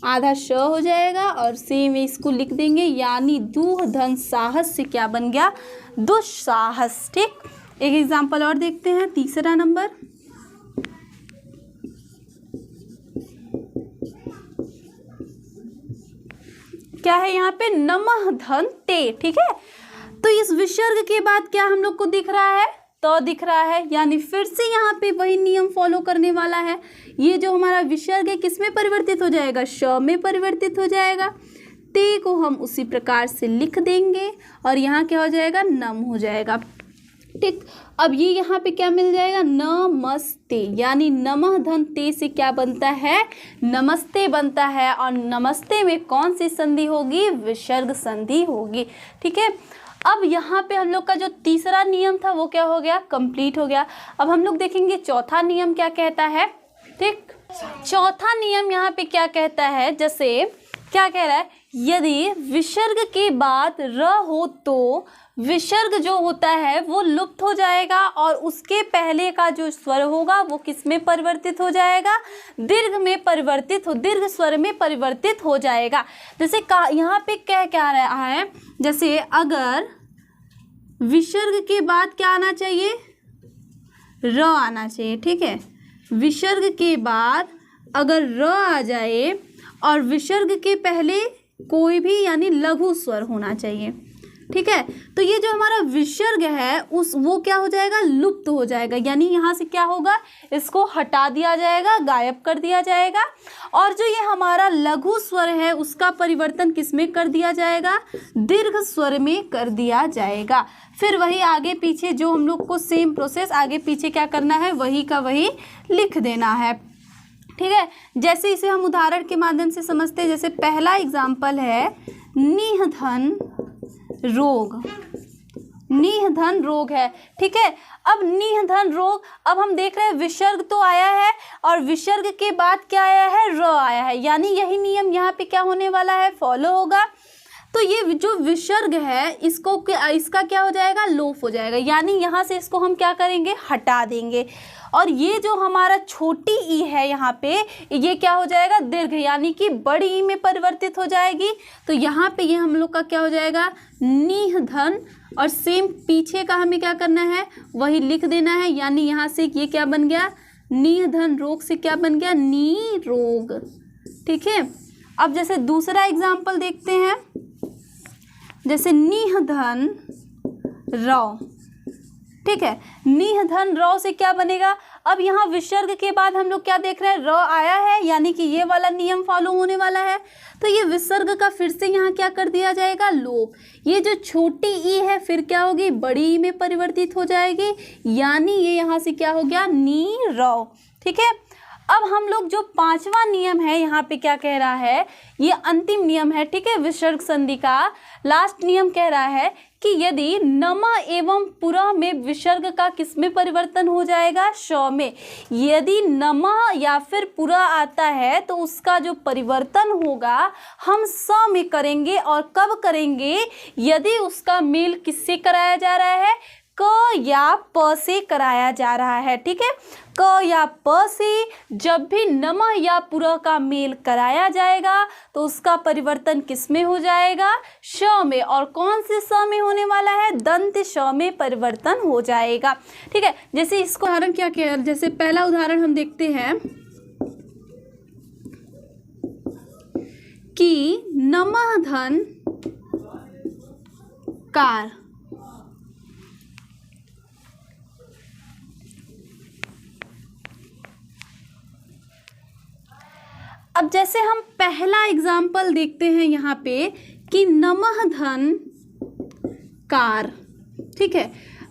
आधा श हो जाएगा और सेम इसको लिख देंगे, यानी दुहधन साहस से क्या बन गया, दुस्साहस, ठीक। एक एग्जाम्पल और देखते हैं, तीसरा नंबर। क्या है यहाँ पे, नमः धन ते, ठीक है। तो इस विसर्ग के बाद क्या हम लोग को दिख रहा है, तो दिख रहा है, यानी फिर से यहाँ पे वही नियम फॉलो करने वाला है। ये जो हमारा विसर्ग है किस में परिवर्तित हो जाएगा, श में परिवर्तित हो जाएगा। ते को हम उसी प्रकार से लिख देंगे और यहाँ क्या हो जाएगा, नम हो जाएगा, ठीक। अब ये यहाँ पे क्या मिल जाएगा, नमस्ते, यानी नमः धन ते से क्या बनता है, नमस्ते बनता है। और नमस्ते में कौन सी संधि होगी, विसर्ग संधि होगी, ठीक है। अब यहाँ पे हम लोग का जो तीसरा नियम था वो क्या हो गया, कंप्लीट हो गया। अब हम लोग देखेंगे चौथा नियम क्या कहता है, ठीक। चौथा नियम यहाँ पे क्या कहता है, जैसे क्या कह रहा है, यदि विसर्ग के बाद र हो तो विसर्ग जो होता है वो लुप्त हो जाएगा और उसके पहले का जो स्वर होगा वो किस में परिवर्तित हो जाएगा, दीर्घ में परिवर्तित हो, दीर्घ स्वर में परिवर्तित हो जाएगा। जैसे यहाँ पे क्या रहा है, जैसे अगर विसर्ग के बाद क्या आना चाहिए, र आना चाहिए, ठीक है। विसर्ग के बाद अगर र आ जाए और विसर्ग के पहले कोई भी यानी लघु स्वर होना चाहिए, ठीक है। तो ये जो हमारा विसर्ग है वो क्या हो जाएगा, लुप्त हो जाएगा, यानी यहाँ से क्या होगा, इसको हटा दिया जाएगा, गायब कर दिया जाएगा। और जो ये हमारा लघु स्वर है उसका परिवर्तन किस में कर दिया जाएगा, दीर्घ स्वर में कर दिया जाएगा। फिर वही आगे पीछे जो हम लोग को सेम प्रोसेस आगे पीछे क्या करना है, वही का वही लिख देना है, ठीक है। जैसे इसे हम उदाहरण के माध्यम से समझते हैं। जैसे पहला एग्जाम्पल है निधन रोग, निधन रोग है, ठीक है। अब निधन रोग, अब हम देख रहे हैं विसर्ग तो आया है और विसर्ग के बाद क्या आया है, र आया है, यानी यही नियम यहाँ पे क्या होने वाला है, फॉलो होगा। तो ये जो विसर्ग है इसका क्या हो जाएगा, लोप हो जाएगा, यानी यहाँ से इसको हम क्या करेंगे, हटा देंगे। और ये जो हमारा छोटी ई है यहाँ पे, ये क्या हो जाएगा, दीर्घ, यानी कि बड़ी ई में परिवर्तित हो जाएगी। तो यहाँ पे ये हम लोग का क्या हो जाएगा, निधन। और सेम पीछे का हमें क्या करना है, वही लिख देना है, यानी यहाँ से ये क्या बन गया, निधन रोग से क्या बन गया, नी रोग, ठीक है। अब जैसे दूसरा एग्जाम्पल देखते हैं। जैसे निधन रौ, ठीक है। निधन रौ से क्या बनेगा, अब यहाँ विसर्ग के बाद हम लोग क्या देख रहे हैं, र आया है, यानी कि ये वाला नियम फॉलो होने वाला है। तो ये विसर्ग का फिर से यहाँ क्या कर दिया जाएगा, लोप। ये जो छोटी ई है फिर क्या होगी, बड़ी ई में परिवर्तित हो जाएगी, यानी ये यहाँ से क्या हो गया, नी रौ, ठीक है। अब हम लोग जो पांचवा नियम है यहाँ पे क्या कह रहा है, ये अंतिम नियम है, ठीक है, विसर्ग संधि का लास्ट नियम कह रहा है कि यदि नमा एवं पुरः में विसर्ग का किस में परिवर्तन हो जाएगा, श में। यदि नमा या फिर पुरः आता है तो उसका जो परिवर्तन होगा हम स में करेंगे। और कब करेंगे, यदि उसका मेल किससे कराया जा रहा है, क या प से कराया जा रहा है, ठीक है। क या प से जब भी नमः या पुरः का मेल कराया जाएगा तो उसका परिवर्तन किस में हो जाएगा, श में। और कौन से स में होने वाला है, दंत श में परिवर्तन हो जाएगा, ठीक है। जैसे इसको उदाहरण क्या किया, जैसे पहला उदाहरण हम देखते हैं कि नमः धन कार। अब जैसे हम पहला एग्जाम्पल देखते हैं यहाँ पे कि नमः धन कार, ठीक है।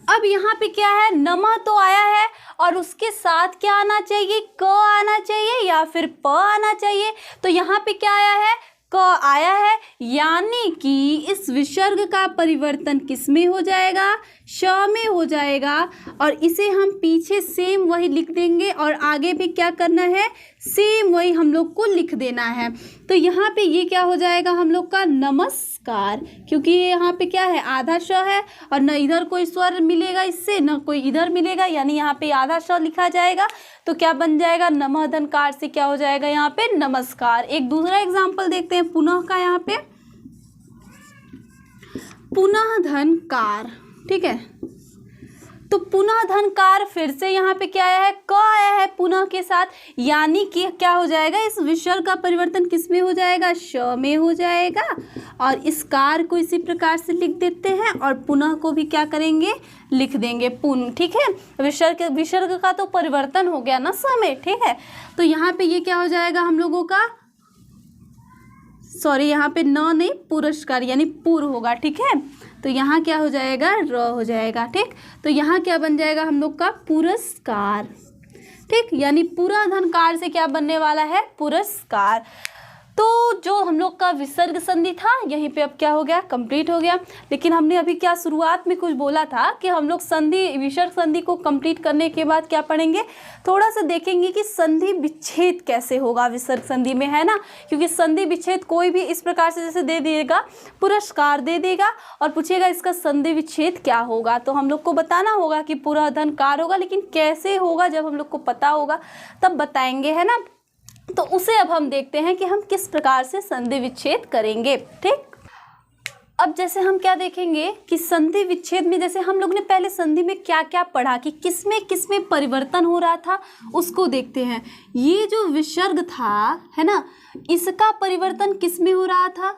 अब यहाँ पे क्या है, नमः तो आया है और उसके साथ क्या आना चाहिए, क आना चाहिए या फिर प आना चाहिए। तो यहाँ पे क्या आया है, क आया है, यानी कि इस विसर्ग का परिवर्तन किस में हो जाएगा, श में हो जाएगा। और इसे हम पीछे सेम वही लिख देंगे और आगे भी क्या करना है, सेम वही हम लोग को लिख देना है। तो यहाँ पे ये क्या हो जाएगा हम लोग का नमस्कार, क्योंकि यहाँ पे क्या है, आधा श है और न इधर कोई स्वर मिलेगा इससे न कोई इधर मिलेगा, यानी यहाँ पे आधा श लिखा जाएगा। तो क्या बन जाएगा, नमः धन कार से क्या हो जाएगा यहाँ पे नमस्कार। एक दूसरा एग्जाम्पल देखते हैं पुनः का, यहाँ पे पुनः धन कार, ठीक है। तो पुनः धन कार फिर से यहाँ पे क्या आया है, क आया है पुनः के साथ, यानी कि क्या हो जाएगा, इस विसर्ग का परिवर्तन किस में हो जाएगा, श में हो जाएगा। और इस कार को इसी प्रकार से लिख देते हैं और पुनः को भी क्या करेंगे, लिख देंगे पुन, ठीक है। विसर्ग का तो परिवर्तन हो गया ना स में, ठीक है। तो यहाँ पे ये क्या हो जाएगा हम लोगों का, सॉरी यहाँ पे न नहीं पुरस्कार यानी पुर होगा, ठीक है। तो यहाँ क्या हो जाएगा, र हो जाएगा, ठीक। तो यहाँ क्या बन जाएगा हम लोग का पुरस्कार, ठीक। यानी पूरा धनकार से क्या बनने वाला है, पुरस्कार। तो जो हम लोग का विसर्ग संधि था यहीं पे अब क्या हो गया, कंप्लीट हो गया। लेकिन हमने अभी क्या शुरुआत में कुछ बोला था कि हम लोग संधि विसर्ग संधि को कंप्लीट करने के बाद क्या पढ़ेंगे, थोड़ा सा देखेंगे कि संधि विच्छेद कैसे होगा विसर्ग संधि में, है ना। क्योंकि संधि विच्छेद कोई भी इस प्रकार से जैसे दे देगा, पुरस्कार दे देगा और पूछेगा इसका संधि विच्छेद क्या होगा, तो हम लोग को बताना होगा कि पूरा धनकार होगा। लेकिन कैसे होगा जब हम लोग को पता होगा तब बताएंगे, है ना। तो उसे अब हम देखते हैं कि हम किस प्रकार से संधि विच्छेद करेंगे, ठीक। अब जैसे हम क्या देखेंगे कि संधि विच्छेद में जैसे हम लोग ने पहले संधि में क्या क्या पढ़ा कि किसमें परिवर्तन हो रहा था, उसको देखते हैं। ये जो विसर्ग था, है ना, इसका परिवर्तन किसमें हो रहा था,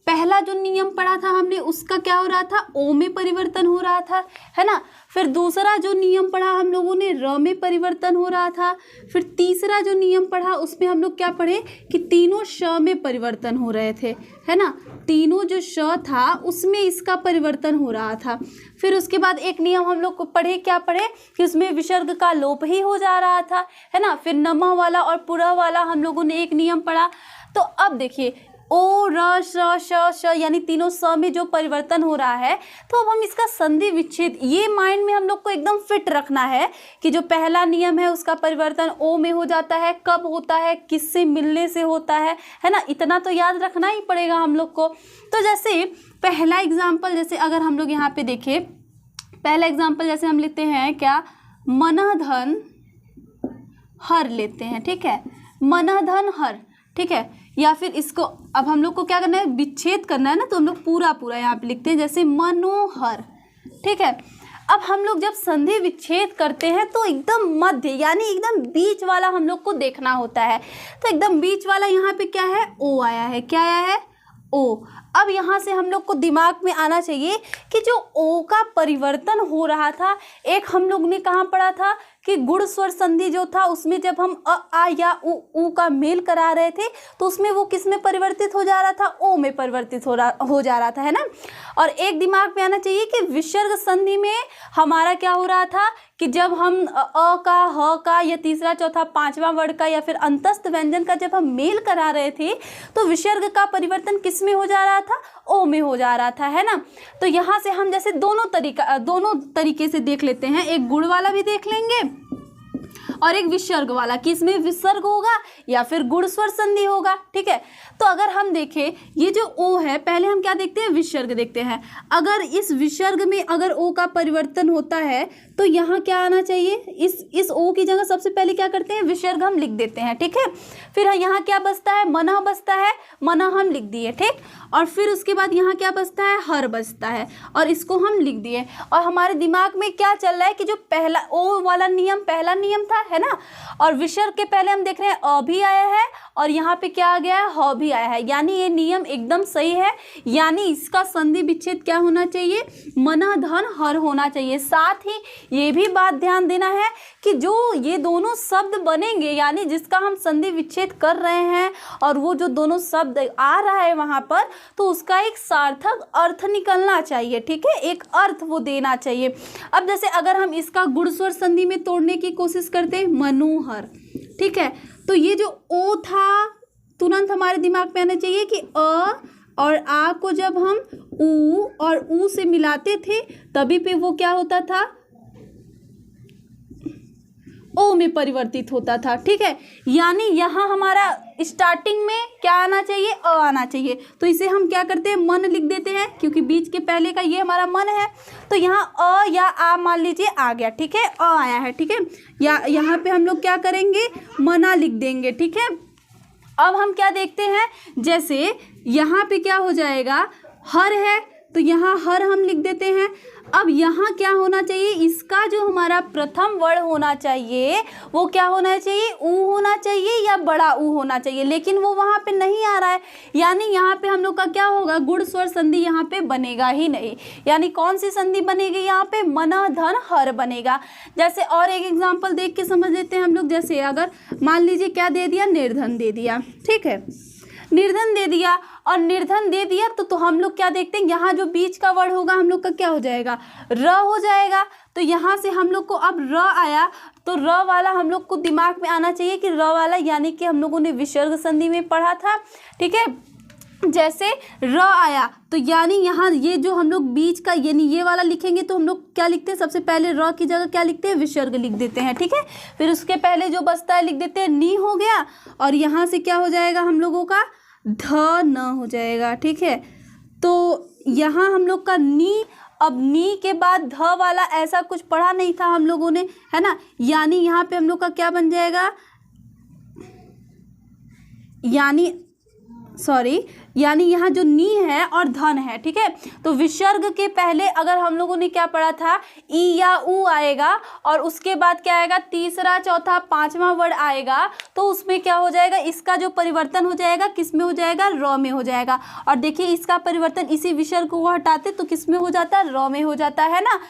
पहला जो नियम पढ़ा था हमने उसका क्या हो रहा था, ओ में परिवर्तन हो रहा था, है ना। फिर दूसरा जो नियम पढ़ा हम लोगों ने र में परिवर्तन हो रहा था। फिर तीसरा जो नियम पढ़ा उसमें हम लोग क्या पढ़े कि तीनों श में परिवर्तन हो रहे थे, है ना। तीनों जो श था उसमें इसका परिवर्तन हो रहा था। फिर उसके बाद एक नियम हम लोग को पढ़े, क्या पढ़े कि उसमें विसर्ग का लोप ही हो जा रहा था, है ना। फिर नमः वाला और पुरः वाला हम लोगों ने एक नियम पढ़ा। तो अब देखिए ओ र श यानी तीनों स में जो परिवर्तन हो रहा है, तो अब हम इसका संधि विच्छेद ये माइंड में हम लोग को एकदम फिट रखना है कि जो पहला नियम है उसका परिवर्तन ओ में हो जाता है, कब होता है, किससे मिलने से होता है ना। इतना तो याद रखना ही पड़ेगा हम लोग को। तो जैसे पहला एग्जाम्पल, जैसे अगर हम लोग यहाँ पे देखें, पहला एग्जाम्पल जैसे हम लेते हैं क्या, मनः धन हर लेते हैं, ठीक है, मनः धन हर, ठीक है। या फिर इसको अब हम लोग को क्या करना है, विच्छेद करना है ना, तो हम लोग पूरा यहाँ पे लिखते हैं जैसे मनोहर, ठीक है। अब हम लोग जब संधि विच्छेद करते हैं तो एकदम मध्य यानी एकदम बीच वाला हम लोग को देखना होता है। तो एकदम बीच वाला यहाँ पे क्या है, ओ आया है, क्या आया है, ओ। अब यहाँ से हम लोग को दिमाग में आना चाहिए कि जो ओ का परिवर्तन हो रहा था, एक हम लोग ने कहाँ पढ़ा था कि गुण स्वर संधि जो था उसमें जब हम अ आ या उ का मेल करा रहे थे तो उसमें वो किस में परिवर्तित हो जा रहा था, ओ में परिवर्तित हो जा रहा था, है ना। और एक दिमाग में आना चाहिए कि विसर्ग संधि में हमारा क्या हो रहा था कि जब हम अ का, ह का या तीसरा चौथा पांचवा वर्ड का या फिर अंतस्थ व्यंजन का जब हम मेल करा रहे थे तो विसर्ग का परिवर्तन किस में हो जा रहा था, ओ में हो जा रहा था, है ना। तो यहाँ से हम जैसे दोनों तरीके से देख लेते हैं, एक गुण वाला भी देख लेंगे और एक विसर्ग वाला कि इसमें विसर्ग होगा या फिर गुण स्वर संधि होगा, ठीक है। तो अगर हम देखें ये जो ओ है, पहले हम क्या देखते हैं, विसर्ग देखते हैं। अगर इस विसर्ग में अगर ओ का परिवर्तन होता है तो यहाँ क्या आना चाहिए, इस ओ की जगह सबसे पहले क्या करते हैं, विसर्ग हम लिख देते हैं, ठीक है। फिर यहाँ क्या बचता है, मना बचता है, मना हम लिख दिए, ठीक। और फिर उसके बाद यहाँ क्या बचता है, हर बचता है और इसको हम लिख दिए। और हमारे दिमाग में क्या चल रहा है कि जो पहला ओ वाला नियम पहला नियम था, है ना, और विसर्ग के पहले हम देख रहे हैं अ भी आया है और यहाँ पे क्या आ गया है, ह भी आया है, यानी ये नियम एकदम सही है। यानी इसका संधि विच्छेद क्या होना चाहिए, मना धन हर होना चाहिए। साथ ही ये भी बात ध्यान देना है कि जो ये दोनों शब्द बनेंगे यानी जिसका हम संधि विच्छेद कर रहे हैं और वो जो दोनों शब्द आ रहा है वहाँ पर, तो उसका एक सार्थक अर्थ निकलना चाहिए, ठीक है, एक अर्थ वो देना चाहिए। अब जैसे अगर हम इसका गुण स्वर संधि में तोड़ने की कोशिश करते हैं, मनोहर, ठीक है, तो ये जो ओ था तुरंत हमारे दिमाग में आना चाहिए कि अ और आ को जब हम ऊ और ऊ से मिलाते थे तभी पे वो क्या होता था, ओ में परिवर्तित होता था, ठीक है। यानी यहाँ हमारा स्टार्टिंग में क्या आना चाहिए, अ आना चाहिए। तो इसे हम क्या करते हैं, मन लिख देते हैं क्योंकि बीच के पहले का ये हमारा मन है। तो यहाँ अ या आ मान लीजिए आ गया, ठीक है, अ आया है, ठीक है। या यहाँ पे हम लोग क्या करेंगे, मना लिख देंगे, ठीक है। अब हम क्या देखते हैं, जैसे यहाँ पे क्या हो जाएगा, हर है तो यहाँ हर हम लिख देते हैं। अब यहाँ क्या होना चाहिए, इसका जो हमारा प्रथम वर्ण होना चाहिए वो क्या होना चाहिए, ऊ होना चाहिए या बड़ा ऊ होना चाहिए, लेकिन वो वहाँ पे नहीं आ रहा है। यानी यहाँ पे हम लोग का क्या होगा, गुण स्वर संधि यहाँ पे बनेगा ही नहीं। यानी कौन सी संधि बनेगी यहाँ पे, मना धन हर बनेगा। जैसे और एक एग्जाम्पल देख के समझ लेते हैं हम लोग। जैसे अगर मान लीजिए क्या दे दिया, निर्धन दे दिया, ठीक है, निर्धन दे दिया और निर्धन दे दिया तो हम लोग क्या देखते हैं, यहाँ जो बीच का वर्ड होगा हम लोग का क्या हो जाएगा, र हो जाएगा। तो यहाँ से हम लोग को अब र आया तो र वाला हम लोग को दिमाग में आना चाहिए कि र वाला यानी कि हम लोगों ने विसर्ग संधि में पढ़ा था, ठीक है। जैसे र आया तो यानी यहाँ ये जो हम लोग बीच का यानी ये वाला लिखेंगे तो हम लोग क्या लिखते हैं, सबसे पहले र की जगह क्या लिखते हैं, विसर्ग लिख देते हैं, ठीक है। फिर उसके पहले जो बचता है लिख देते हैं नी हो गया और यहाँ से क्या हो जाएगा हम लोगों का, ध न हो जाएगा, ठीक है। तो यहाँ हम लोग का नी, अब नी के बाद ध वाला ऐसा कुछ पढ़ा नहीं था हम लोगों ने, है ना। यानी यहाँ पे हम लोग का क्या बन जाएगा, यानी यहाँ जो नी है और धन है, ठीक है। तो विसर्ग के पहले अगर हम लोगों ने क्या पढ़ा था, ई या ऊ आएगा और उसके बाद क्या आएगा, तीसरा चौथा पांचवा वर्ड आएगा तो उसमें क्या हो जाएगा, इसका जो परिवर्तन हो जाएगा किस में हो जाएगा, र में हो जाएगा। और देखिए इसका परिवर्तन इसी विसर्ग को हटाते तो किस में हो जाता है, र में हो जाता है ना।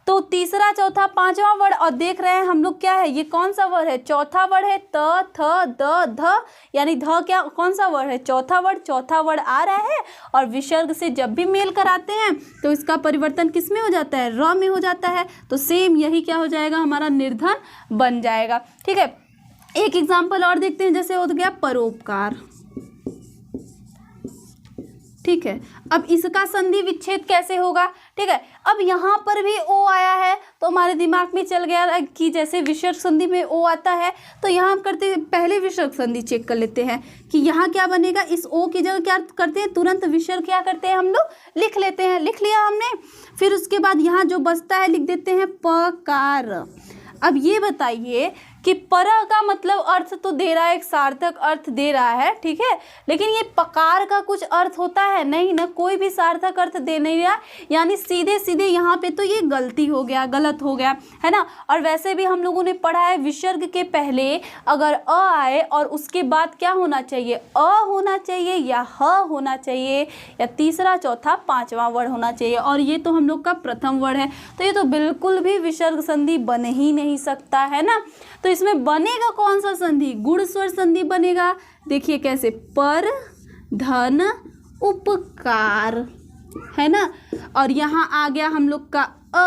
तो तीसरा चौथा पांचवा वर्ड और देख रहे हैं हम लोग क्या है, ये कौन सा वर्ड है, चौथा वर्ड है, त थ द ध, यानी ध क्या कौन सा वर्ड है, चौथा वर्ड आ रहा है। और विसर्ग से जब भी मेल कराते हैं तो इसका परिवर्तन किस में हो जाता है, र में हो जाता है। तो सेम यही क्या हो जाएगा, हमारा निर्धन बन जाएगा, ठीक है। एक एग्जाम्पल और देखते हैं, जैसे हो गया परोपकार, ठीक है। अब इसका संधि विच्छेद कैसे होगा, ठीक है। अब यहाँ पर भी ओ आया है तो हमारे दिमाग में चल गया कि जैसे विसर्ग संधि में ओ आता है तो यहाँ हम करते हैं, पहले विसर्ग संधि चेक कर लेते हैं कि यहाँ क्या बनेगा। इस ओ की जगह क्या करते हैं, तुरंत विसर्ग क्या करते हैं हम लोग, लिख लेते हैं, लिख लिया हमने। फिर उसके बाद यहाँ जो बचता है लिख देते हैं पकार। अब ये बताइए कि पर का मतलब अर्थ तो दे रहा है, एक सार्थक अर्थ दे रहा है, ठीक है, लेकिन ये पकार का कुछ अर्थ होता है नहीं ना, कोई भी सार्थक अर्थ दे नहीं रहा, यानी सीधे सीधे यहाँ पे तो ये गलती हो गया, गलत हो गया, है ना। और वैसे भी हम लोगों ने पढ़ा है विसर्ग के पहले अगर अ आए और उसके बाद क्या होना चाहिए, अ होना चाहिए या ह होना चाहिए या तीसरा चौथा पांचवा वर्ड होना चाहिए, और ये तो हम लोग का प्रथम वर्ड है, तो ये तो बिल्कुल भी विसर्ग संधि बन ही नहीं सकता, है ना। तो इसमें बनेगा कौन सा संधि, गुण स्वर संधि बनेगा। देखिए कैसे, पर धन उपकार, है ना, और यहाँ आ गया हम लोग का अ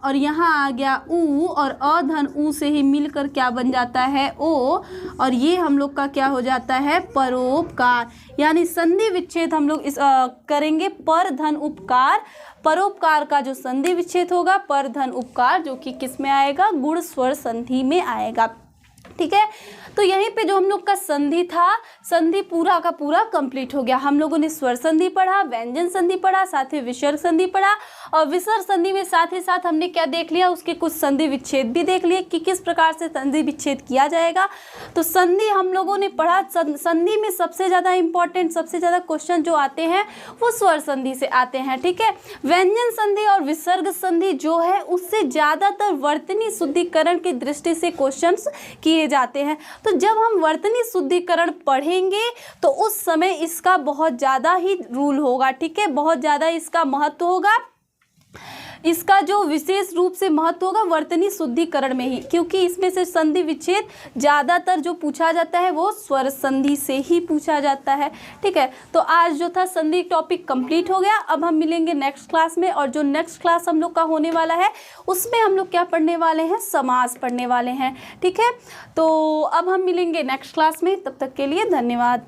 और यहाँ आ गया उ, और अ धन उ से ही मिलकर क्या बन जाता है, ओ, और ये हम लोग का क्या हो जाता है, परोपकार। यानी संधि विच्छेद हम लोग इस करेंगे पर धन उपकार, परोपकार का जो संधि विच्छेद होगा पर धन उपकार, जो कि किस में आएगा, गुण स्वर संधि में आएगा, ठीक है। तो यहीं पे जो हम लोग का संधि था, संधि पूरा का पूरा कंप्लीट हो गया। हम लोगों ने स्वर संधि पढ़ा, व्यंजन संधि पढ़ा, साथ ही विसर्ग संधि पढ़ा, और विसर्ग संधि में साथ ही साथ हमने क्या देख लिया, उसके कुछ संधि विच्छेद भी देख लिए कि किस प्रकार से संधि विच्छेद किया जाएगा। तो संधि हम लोगों ने पढ़ा। संधि में सबसे ज़्यादा इंपॉर्टेंट, सबसे ज़्यादा क्वेश्चन जो आते हैं वो स्वर संधि से आते हैं, ठीक है। व्यंजन संधि और विसर्ग संधि जो है उससे ज़्यादातर वर्तनी शुद्धिकरण की दृष्टि से क्वेश्चन किए जाते हैं। तो जब हम वर्तनी शुद्धिकरण पढ़ेंगे तो उस समय इसका बहुत ज़्यादा ही रूल होगा, ठीक है, बहुत ज़्यादा इसका महत्व होगा, इसका जो विशेष रूप से महत्व होगा वर्तनी शुद्धिकरण में ही, क्योंकि इसमें से संधि विच्छेद ज़्यादातर जो पूछा जाता है वो स्वर संधि से ही पूछा जाता है, ठीक है। तो आज जो था संधि टॉपिक कंप्लीट हो गया। अब हम मिलेंगे नेक्स्ट क्लास में, और जो नेक्स्ट क्लास हम लोग का होने वाला है उसमें हम लोग क्या पढ़ने वाले हैं, समास पढ़ने वाले हैं, ठीक है। तो अब हम मिलेंगे नेक्स्ट क्लास में, तब तक के लिए धन्यवाद।